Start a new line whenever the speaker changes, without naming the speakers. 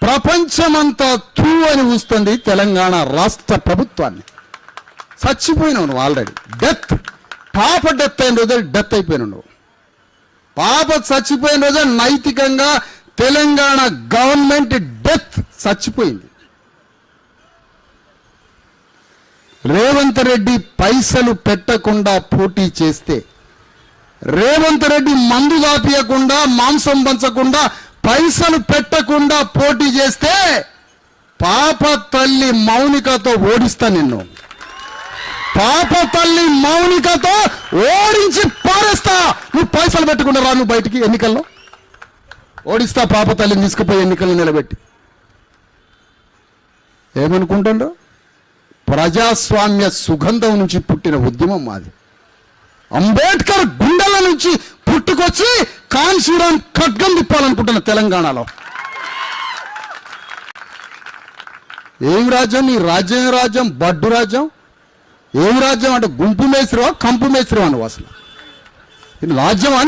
ప్రపంచమంతా తూ అని ఊస్తుంది తెలంగాణ రాష్ట్ర ప్రభుత్వాన్ని. చచ్చిపోయినావు నువ్వు ఆల్రెడీ. డెత్, పాప డెత్ అయిన రోజే డెత్ అయిపోయినావు నువ్వు. పాప చచ్చిపోయిన రోజే నైతికంగా తెలంగాణ గవర్నమెంట్ డెత్ చచ్చిపోయింది. రేవంత్ రెడ్డి పైసలు పెట్టకుండా పోటీ చేస్తే, రేవంత్ రెడ్డి మందు దాపియకుండా, మాంసం పంచకుండా, పైసలు పెట్టకుండా పోటీ చేస్తే పాప తల్లి మౌనికతో ఓడిస్తా నిన్ను. పాప తల్లి మౌనికతో ఓడించి పారేస్తా. నువ్వు పైసలు పెట్టకుండా రా నువ్వు బయటికి ఎన్నికల్లో. ఓడిస్తా పాప తల్లిని తీసుకుపోయి ఎన్నికల్లో నిలబెట్టి. ఏమనుకుంటుండ్రు? ప్రజాస్వామ్య సుగంధం నుంచి పుట్టిన ఉద్యమం మాది. అంబేద్కర్ గుండెల నుంచి పుట్టుకొచ్చి కాన్సీరాం ఖడ్గం తిప్పాలనుకుంటున్న తెలంగాణలో. ఏం రాజ్యం నీ రాజ్యం? రాజ్యం బడ్డు రాజ్యం. ఏం రాజ్యం అంటే గుంపు మేస్త్రివా కంపు మేస్త్రివా నువ్వు? అసలు రాజ్యం అని